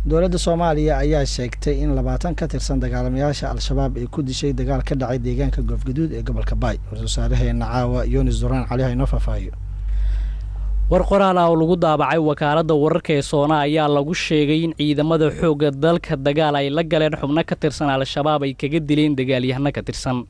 dowladda Soomaaliya ayaa sheegtay in 20 ka tirsan dagaalamayaasha Al-Shabaab ay ku dishay dagaal ka dhacay deegaanka Goofgaduud ee gobolka Baay. Wasaaraheena Caawa Yunis Duraan Cali hayno faahfaahiyo. war qoraal ah oo lagu daabacay wakaaladda wararka ee Soona ayaa lagu sheegay in ciidamada xoogga dalka dagaal ay la galeen xubno ka tirsan Al-Shabaab ay kaga dileen dagaalyahano ka tirsan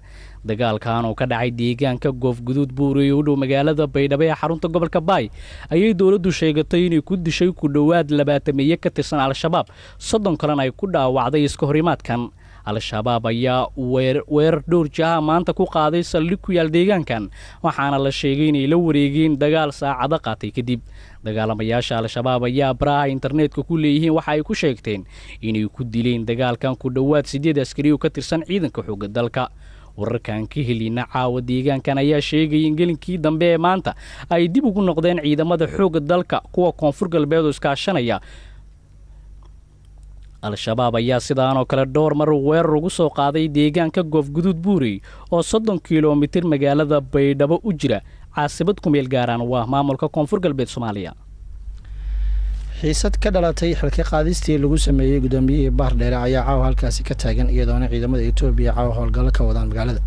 dagaalkan oo ka dhacay deegaanka Goofgaduud buurey u dhow magaalada Baydhabo ee xarunta gobolka Baay ayay dawladdu sheegatay inay ku dishay ku dhawaad 20 ka tirsan Al-Shabaab 30 kalena ay ku dhaawacday iska horimaadkan. Al-Shabaab ayaa weerar dhowr jaha maanta ku qaaday saldhig ku yaal deegaankan waxaana la sheegay inay la wareegeen dagaal saacado qaatay kadib. dagaalamayaasha Al-Shabaab ayaa baraha internetka ku leeyihiin waxa ay ku sheegteen inay ku dileen dagaalkan ku dhawaad 8 askari oo ka tirsan ciidanka xoogga dalka. wararkan ka helina Caawa deegaankan ayaa sheegay in gelinkii dambe ee maanta ay dib ugu noqdeen ciidamada xoogga dalka kuwa koonfur galbeed oo iskaashanaya. Al-Shabaab ayaa sidaan oo kale dhowr mar weerar ugu soo qaaday deegaanka Goofgaduud buurey oo 30 kiiloomitir magaalada Baydhabo u jira caasimadda ku meel gaaraan waa maamulka koonfur galbeed Soomaaliya. xiisad ka dhalatay xilka qaadistii lagu sameeyay gudoomiyihii Baardheere ayaa caawa halkaasi ka taagan iyadoona ciidamada Itoobiya caawa howlgal ka wadaan magaalada.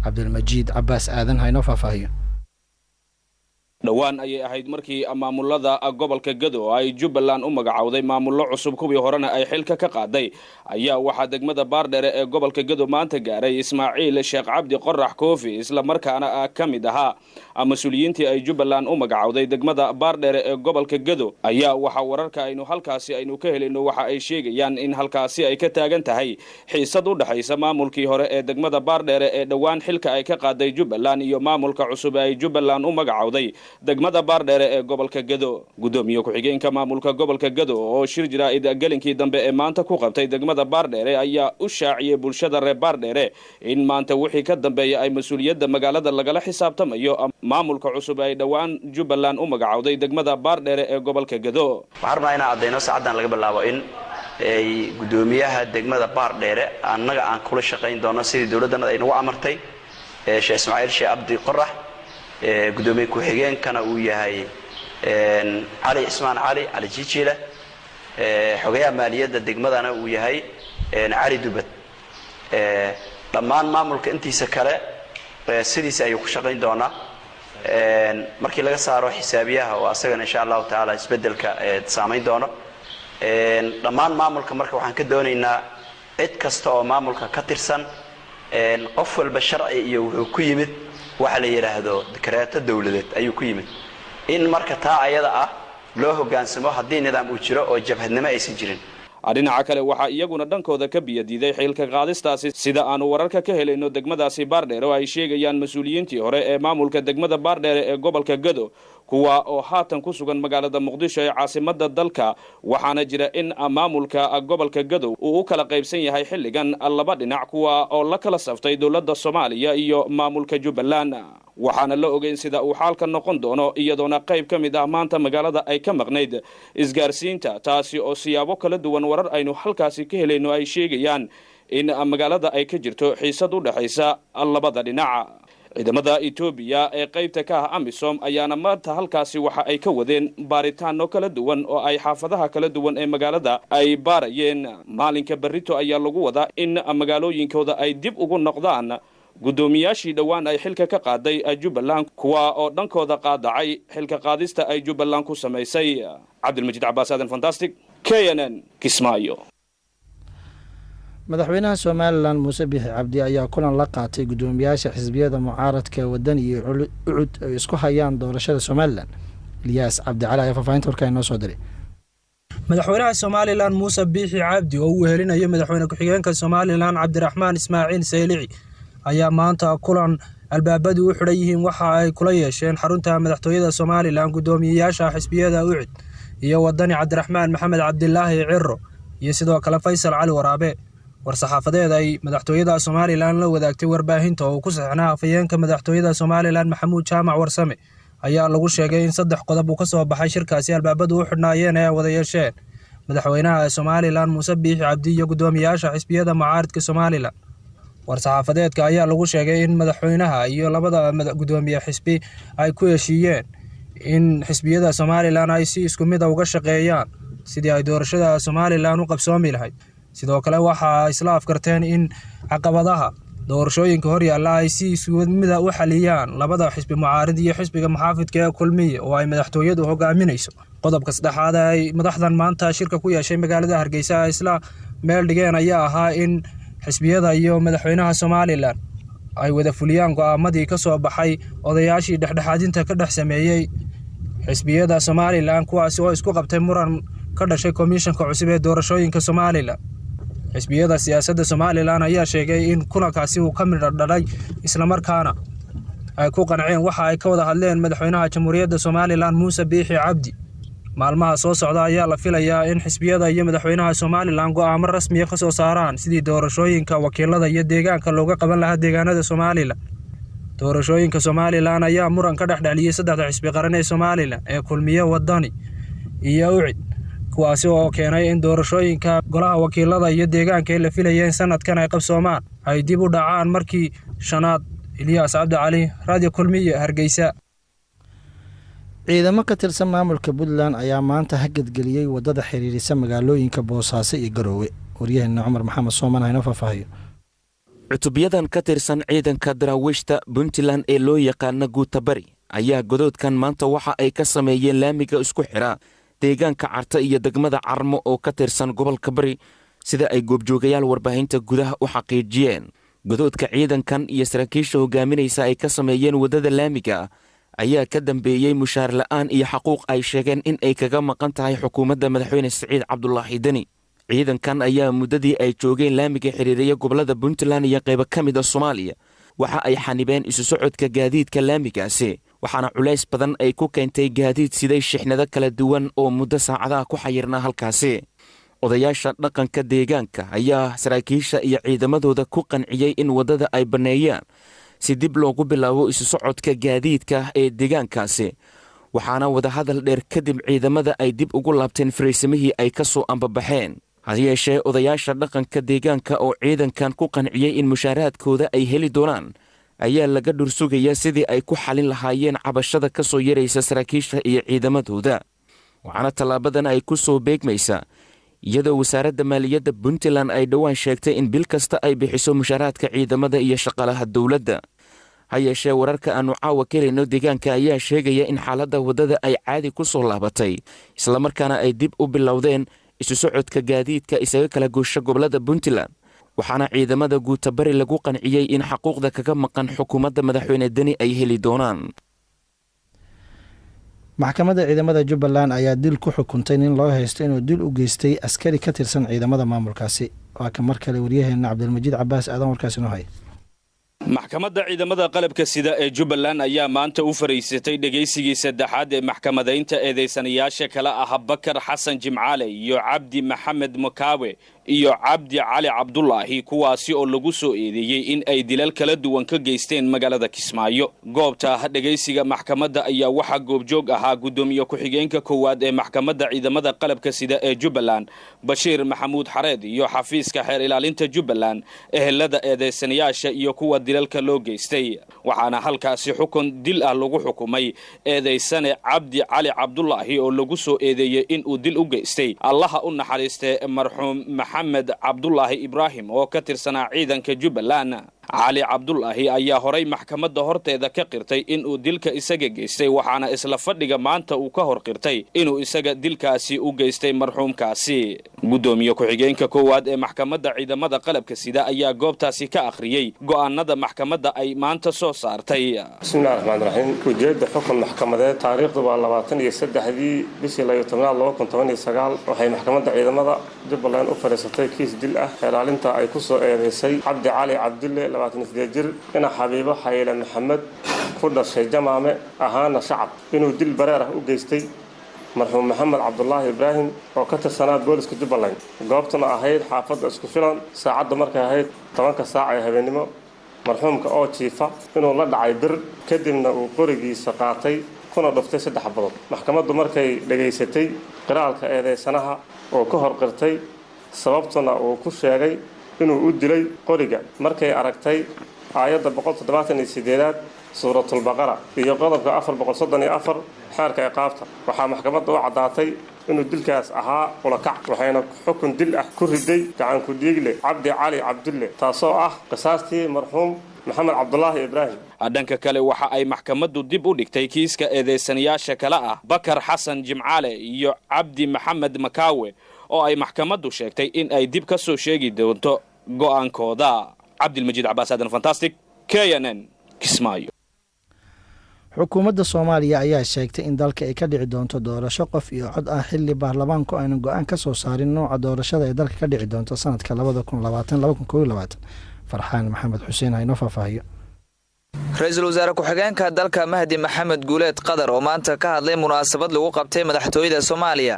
Cabdulmajiid Cabbaas Aadan hayno faahfaahiyo. dhawaan ayay ahayd markii maamulada gobolka Gado ay Jubbaland u magacawday maamullo cusub kuwii horena ay xilka ka qaaday ayaa waxa degmada Baardheere ee gobolka Gado maanta gaaray Ismaaciil Sheekh Cabdi Qorax Koofi isla markaana ka mid ahaa mas'uuliyiintii ay Jubbaland u magacawday degmada Baardheere ee gobolka Gado ayaa waxa wararka aynu halkaasi aynu ka helayno waxa ay sheegayaan in halkaasi ay ka taagan tahay xiisad u dhaxaysa maamulkii hore ee degmada Baardheere ee dhawaan xilka ay ka qaaday Jubbaland iyo maamulka cusub ay Jubbaland u magacawday degmada Baardheere ee gobolka Gado. gudoomiye ku-xigeenka maamulka gobolka Gado oo shir jiraa'id gelinkii dambe ee maanta ku qabtay degmada Baardheere ayaa u shaaciyay bulshada reer Baardheere in maanta wixii ka dambeeyay ay mas'uuliyadda magaalada lagala xisaabtamayo maamulka cusub ay dhawaan Jubbaland u magacawday degmada Baardheere ee gobolka Gado. waxaan inaan cadeyno saacadan laga bilaabo in ay gudoomiyaha degmada Baardheere annaga aan kula shaqeyn doono sidii dawladda ay nagu amartay Sheekh Ismaaciil Sheekh Cabdi Qorax gudoomiye ku-xigeenkana uu yahay Ali Ismaan Ali Jijiile xogayaha maaliyadda degmadana uu yahay Ali Dubad dhammaan maamulka intiisa kale sidiisa ay ku shaqeyn doonaa markii laga saaro xisaabiyaha oo asagana insha Allah taala isbedelka saameyn doono dhammaan maamulka marka waxaan ka doonaynaa cid kasta oo maamulka ka tirsan qof walba sharci iyo wuxuu ku yimid waxa la yiraahdo dekreeto dawladeed ayuu ku yimid in marka taa ayada ah loo hogaansamo hadii nidaam uu jiro oo jabhadnimo aysan jirin. dhinaca kale waxa iyaguna dhankooda ka biyadiiday xilka qaadistaasi sida aanu wararka ka helayno degmadaasi Baardheere oo ay sheegayaan mas'uuliyiintii hore ee maamulka degmada Baardheere ee gobolka Gado kuwa oo haatan ku sugan magaalada Muqdisho ee caasimadda dalka waxaana jira in maamulka gobolka Gado uu kala qaybsan yahay xilligan laba dhinac kuwa oo la kala saftay dawladda Soomaaliya iyo maamulka Jubbaland waxaana la ogeyn sida uu xaalka noqon doono iyadoona qayb ka mid ah maanta magaalada ay ka maqnayd isgaarsiinta taasi oo siyaabo kala duwan warar aynu halkaasi ka helayno ay sheegayaan in magaalada ay ka jirto xiisad u dhaxaysa labada dhinac. ciidamada Itoobiya ee qaybta ka ah AMISOM ayaana maanta halkaasi waxa ay ka wadeen baaritaano kala duwan oo ay xaafadaha kala duwan ee magaalada ay baarayeen. maalinka barito ayaa lagu wadaa in magaalooyinkooda ay dib ugu noqdaan gudoomiyaashii dhawaan ay xilka ka qaaday Jubbaland kuwa oo dhankooda qaadacay xilka qaadista ay Jubbaland ku sameysay. Cabdulmajiid Cabbaas Aadan Fantastic KNN Kismaayo. madaxweynaha Soomaaliland Muuse Biixi Cabdi ayaa kulan la qaatay gudoomiyaasha xisbiyada mucaaradka waddan iyo ucud ay isku hayaan doorashada Soomaaliland. Ilyas Cabdi Cali ayaa faafahinta warka inoo soo diray. madaxweynaha Soomaaliland Muuse Biixi Cabdi oo uu helinayo madaxweyne ku-xigeenka Soomaaliland Cabdiraxmaan Ismaaciil Saylici ayaa maanta kulan albaabadu u xidhan yihiin waxa ay kula yeesheen xarunta madaxtooyada Soomaaliland gudoomiyaasha xisbiyada ucud iyo wadani Cabdiraxmaan Maxamed Cabdilaahi Cirro iyo sidoo kale Faysal Cali Waraabe. war-saxaafadeed ay madaxtooyada Soomaaliland la wadaagtay warbaahinta oo ku saxnaa afayeenka madaxtooyada Soomaaliland Maxamuud Jaamac Warsame ayaa lagu sheegay in 3 qodob uu ka soo baxay shirkaasi albaabadu u xidhnaayeen ee wada yeesheen madaxweynaha Soomaaliland Muuse Biixi Cabdi iyo gudoomiyaasha xisbiyada mucaaradka Soomaaliland. war-saxaafadeedka ayaa lagu sheegay in madaxweynaha iyo labada gudoomiye xisbi ay ku heshiiyeen in xisbiyada Soomaaliland ay si isku mid ah uga shaqeeyaan sidii ay doorashada Somaliland u qabsoomi lahayd. sidoo kale waxa isla afkarteen in caqabadaha doorashooyinka hor yaalla ay si iswada u xaliyaan labada xisbi mucaarid iyo xisbiga muxaafidka ee kulmiye oo ay madaxtooyadu hogaaminayso. qodobka saddexaad ay madaxdan maanta shirka ku yeeshay magaalada Hargeysa isla meel dhigeen ayaa ahaa in xisbiyada iyo madaxweynaha Somaliland ay wada fuliyaan go'aamadii ka soo baxay odayaashii dhexdhexaadinta ka dhex sameeyay xisbiyada Somaliland kuwaas oo isku qabtay muran ka dhashay komishanka cusub ee doorashooyinka Somaliland. xisbiyada siyaasadda Somaliland ayaa sheegay in kulankaasi uu ka mid dhalay isla markaana ay ku qanceen waxa ay ka wada hadleen madaxweynaha Jamhuuriyadda Somaliland Muuse Biixi Cabdi. maalmaha soo socda ayaa la filayaa in xisbiyada iyo madaxweynaha Somaliland go'aamo rasmi ah ka soo saaraan sidii doorashooyinka wakiilada iyo deegaanka looga qaban lahaa deegaanada Somaliland. doorashooyinka Somaliland ayaa muran ka dhexdhaliyay saddexda xisbi qaran ee Somaliland ee kulmiye wadani iyo UCID, kuwaasi oo keenay in doorashooyinka golaha wakiilada iyo deegaanka ee la filayay sanadkan ay qabsoomaan ay dib u dhacaan markii shanaad. Ilyas Cabdi Cali, Radio Kulmiye, Hargeysa. ciidamo ka tirsan maamulka Puntland ayaa maanta haggadgeliyay wadada xiriirisa magaalooyinka Boosaaso iyo Garowe. waryaheena Cumar Maxamed Sooman ayna faahfaahiyo. cutubyadan ka tirsan ciidanka daraawiishta Puntland ee loo yaqaan Guuta Bari ayaa godoodkan maanta waxa ay ka sameeyeen laamiga isku xira deegaanka Carta iyo degmada Carmo oo ka tirsan gobolka Bari sida ay goobjoogayaal warbaahinta gudaha u xaqiijiyeen. godoodka ciidankan iyo saraakiisha hogaaminaysa ay ka sameeyeen wadada laamiga ayaa ka dambeeyay mushaar la'aan iyo xaquuq ay sheegeen in ay kaga maqan tahay xukuumadda madaxweyne Siciid Cabdullaahi Dani. ciidankan ayaa muddadii ay joogeen laamiga xiriiraya gobolada Puntland iyo qaybo ka mid ah Soomaaliya waxa ay xanibeen isu socodka gaadiidka laamigaasi, waxaana culays badan ay ku keentay gaadiid siday shixnado kala duwan oo muddo saacadaha ku xayirnaa halkaasi. odayaasha dhaqanka deegaanka ayaa saraakiisha iyo ciidamadooda ku qanciyay in wadada ay baneeyaan si dib loogu bilaabo isu socodka gaadiidka ee deegaankaasi, waxaana wadahadal dheer kadib ciidamada ay dib ugu laabteen fariisimihii ay ka soo ambabaxeen. hase yeeshee odayaasha dhaqanka deegaanka oo ciidankan ku qanciyey in mushaaraadkooda ay heli doonaan ayaa laga dhursugaya sidii ay ku xalin lahaayeen cabashada ka soo yaraysa saraakiisha iyo ciidamadooda. waxaana tallaabadan ay ku soo beegmaysa iyadoo wasaaradda maaliyadda Puntland ay dhowaan sheegtay in bil kasta ay bixiso mushaaraadka ciidamada iyo shaqaalaha dowladda. ha yeeshee wararka aanu caawa kelayno deegaanka ayaa sheegaya in xaaladda wadada ay caadi ku soo laabatay, islamarkaana ay dib u bilowdeen isu socodka gaadiidka isaga kala goosha gobolada Puntland, waxaana ciidamada Guuta Bari lagu qanciyey in xaquuqda kaga maqan xukuumadda madaxweyne Dani ay heli doonaan. maxkamadda ciidamada Jubbaland ayaa dil ku xukuntay nin loo haysto inuu dil u geystay askari ka tirsan ciidamada maamulkaasi. waa kan mar kale waryaheena Cabdilmajiid Cabbaas aadan warkaasi noo hay. maxkamadda ciidamada qalabka sida ee Jubbaland ayaa maanta u fariisatay dhageysigii saddexaad ee maxkamadaynta eedeysanayaasha kala ah Bakar Xasan Jimcaale iyo Cabdi Maxamed Makaawe iyo Cabdi Cali Cabdullaahi, kuwaasi oo lagu soo eedeeyay in ay dilal kala duwan ka geysteen magaalada Kismaayo. goobta dhageysiga maxkamadda ayaa waxa goobjoog ahaa gudoomiye ku-xigeenka koowaad ee maxkamadda ciidamada qalabka sida ee Jubbaland Bashiir Maxamuud Xareed iyo xafiiska xeer ilaalinta Jubbaland, ehelada eedeysanayaasha iyo kuwa dilalka loo geystay. waxaana halkaasi xukun dil ah lagu xukumay eedeysane Cabdi Cali Cabdullaahi oo lagu soo eedeeyay in uu dil u geystay Allaha u naxariistay marxuum Maxamed Cabdullaahi Ibraahim oo ka tirsanaa ciidanka Jubbaland. Cali Cabdullaahi ayaa horay maxkamadda horteeda ka qirtay in uu dilka isaga geystay, waxaana isla fadhiga maanta uu ka hor qirtay inuu isaga dilkaasi u geystay marxuumkaasi. gudoomiye ku-xigeenka koowaad ee maxkamadda ciidamada qalabka sida ayaa goobtaasi ka akhriyay go'aanada maxkamadda ay maanta soo saartay. bismillaahi raxmaani raxiim. ujeedda xukun maxkamadeed taariikhdu waa 23 bishii 2019 waxay maxkamadda ciidamada Jubbaland u fariisatay kiis dil ah ilaalinta ay ku soo eedeysay Cabdi Cali Cabdulle 28 jir ina Xabiibo Xayle Maxamed ku dhashay Jamaame ahaana shacab inuu dil bareer ah u geystay marxuum Maxamed Cabdullaahi Ibraahim oo ka tirsanaa booliska Jubbaland. goobtuna ahayd xaafadda isku filan saacadda markay ahayd 10 saac ee habeenimo. marxuumka oo jiifa inuu la dhacay bir kadibna uu qorigiisa qaatay kuna dhuftay 3 xabadood. maxkamaddu markay dhageysatay qiraalka eedeysanaha oo ka hor qirtay sababtuna uu ku sheegay inuu u dilay qoriga markay aragtay aayadda 178 suuratul Baqara iyo qodobka 434 xeerka ciqaabta, waxaa maxkamadda u caddaatay inuu dilkaas ahaa ulakac waxayna xukun dil ah ku riday gacan ku dhiigle cabdi cali cabdulle taasoo ah qisaastii marxuum maxamed cabdulaahi ibraahim. dhanka kale waxa ay maxkamaddu dib u dhigtay kiiska eedeysanayaasha kale ah bakar xasan jimcaale iyo cabdi maxamed makaawe oo ay maxkamaddu sheegtay in ay dib ka soo sheegi doonto go'aankooda. cabdilmajiid cabaas aadan fantastic KNN Kismaayo. xukuumadda Soomaaliya ayaa sheegtay in dalka ay ka dhici doonto doorasho qof iyo cod ah xilli baarlamaanku aynu go'aan ka soo saarin nooca doorashada ee dalka ka dhici doonto sanadka 2020-2021. farxaan maxamed xuseen ayno faahfaahiyo. ra-iisul wasaare ku-xigeenka dalka Mahdi Maxamed Guuleed Qadar oo maanta ka hadlay munaasabad lagu qabtay madaxtooyada Soomaaliya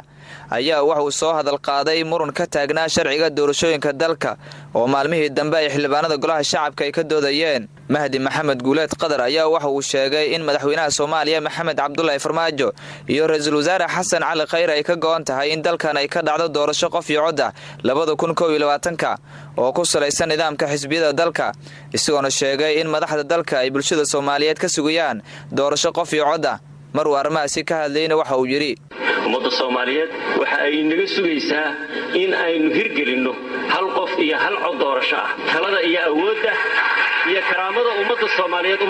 ayaa waxa uu soo hadal qaaday muran ka taagnaa sharciga doorashooyinka dalka oo maalmihii dambe ay xildhibaanada golaha shacabka ay ka doodayeen. Mahdi Maxamed Guuleed Qadar ayaa waxa uu sheegay in madaxweynaha Soomaaliya Maxamed Cabdullaahi Farmaajo iyo ra-iisul wasaare Xasan Cali Khayre ay ka go'an tahay in dalkan ay ka dhacdo doorasho qof iyo cod ah 2021 oo ku salaysan nidaamka xisbiyada dalka, isagoona sheegay in madaxda dalka ay bulshada Soomaaliyeed ka sugayaan doorasho qof iyo cod ah. maruu arrimahaasi ka hadlayna waxa uu yidhi ummadda Soomaaliyeed waxa ay naga sugaysaa in aynu hirgelinno hal qof iyo hal cod doorasho ah. talada iyo awoodda iyo karaamada ummadda Soomaaliyeed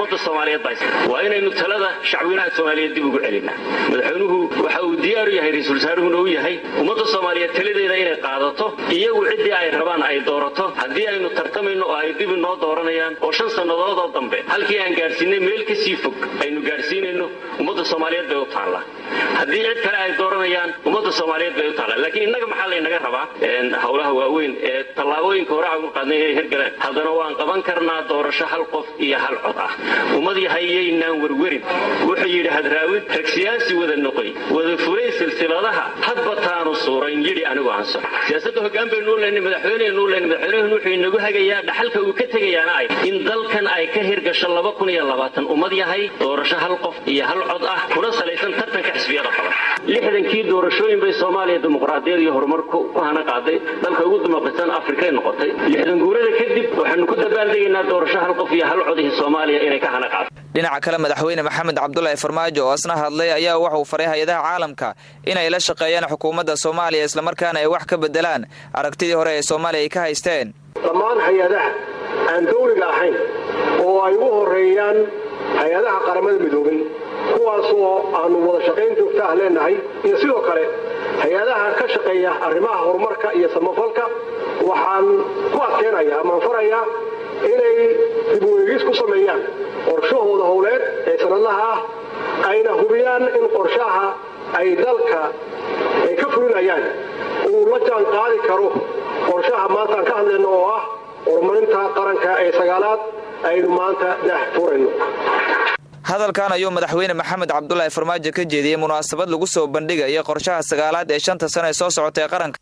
waa inaynu talada shacbiyada Soomaaliyeed dib ugu celinaa. madaxweynuhu waxa uu diyaar u yahay, ra'iisul wasaaruhuna uu yahay ummadda Soomaaliyeed taladeeda inay qaadato iyagu cidii ay rabaan ay doorato. haddii aynu tartamayno oo ay dib noo dooranayaan oo 5 sanadood oo dambe halkii aan gaarsiinay meel ka sii fog aynu gaarsiinayno ummadda Soomaaliyeed bay u taallaa. haddii cid kale ay dooranayaan ummadda Soomaaliyeed bay u taallaa. laakiin inaga maxaa la inaga rabaa hawlaha waaweyn ee tallaabooyinka hore aan qaadnay ee hirgaleen haddana waan qaban karnaa doorasho hal qof iyo hal cod ah. ummadii hayeynaan warwarin wuxuu yidhi hadraawid rag siyaasi wada noqoy wada furay silsiladaha hadba taanu suurayn yidhi anigu aanso siyaasadda hoggaan baynu leenahay madaxweynuhu wuxuu inagu hagayaa dhaxalka uu ka tegayaana ay in dalkan ay ka hirgasho 2020 ummad yahay doorasho hal qof iyo hal cod ah kuna salaysan tartanka xisbiyada qaban. 60kii doorashooyin bay Soomaaliya dimuqraadiyad iyo horumar ku hana qaaday dalka ugu dimuqraadsan Afrika ay noqotay. 60 guurada kadib waxaanu ku dabaaldegaynaa doorasho hal qof iyo hal cod ee Soomaaliya inay ka hana qaato. dhinaca kale madaxweyne Maxamed Cabdullaahi Farmaajo oo asna hadlay ayaa waxa uu faray hay'adaha caalamka inay la shaqeeyaan xukuumadda Soomaaliya isla markaana ay wax ka bedelaan aragtidii hore ee Soomaaliya ay ka haysteen. dhammaan hay'adaha aan dawliga ahayn oo ay u horeeyaan hay'adaha qaramada midoobay kuwaas oo aanu wada shaqayn joogto ah leenahay iyo sidoo kale hay'adaha ka shaqeeya arrimaha horumarka iyo samafalka waxaan ku adkeenayaa ama farayaa inay dib u eegis ku sameeyaan qorshahooda howleed ee sanadlaha ah ayna hubiyaan in qorshaha ay dalka ay ka fulinayaan uu la jaan qaadi karo qorshaha maanta aan ka hadlayno oo ah horumarinta qaranka ee 9aad aynu maanta daahfurayno. hadalkan ayuu madaxweyne Maxamed Cabdullaahi Farmaajo ka jeediyay munaasabad lagu soo bandhigay qorshaha 9aad ee 5 sano ee soo socotay qaranka.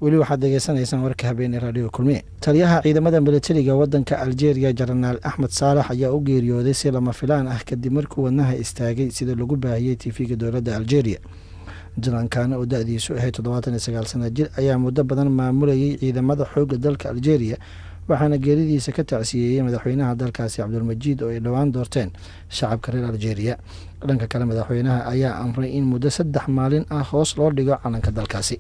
weli waxaad degeysanaysaan warka habeen ee raadiyo kulmiye. taliyaha ciidamada militariga wadanka Algeria General Ahmed Salah ayaa u geeriyooday si lama filaan ah kadib markuu wadnaha istaagay sida lagu baahiyay TV-ga dowladda Algeria. Jankan oo da'diisu ahayd 79 sano jir ayaa muddo badan maamulayay ciidamada xoogga dalka Algeria waxaana geeridiisa ka tacsiyeeyay madaxweynaha dalkaasi Cabdulmajiid oo ay dhawaan doorteen shacabka reer Algeria. dhanka kale madaxweynaha ayaa amray in muddo 3 maalin ah hoos loo dhigo calanka dalkaasi.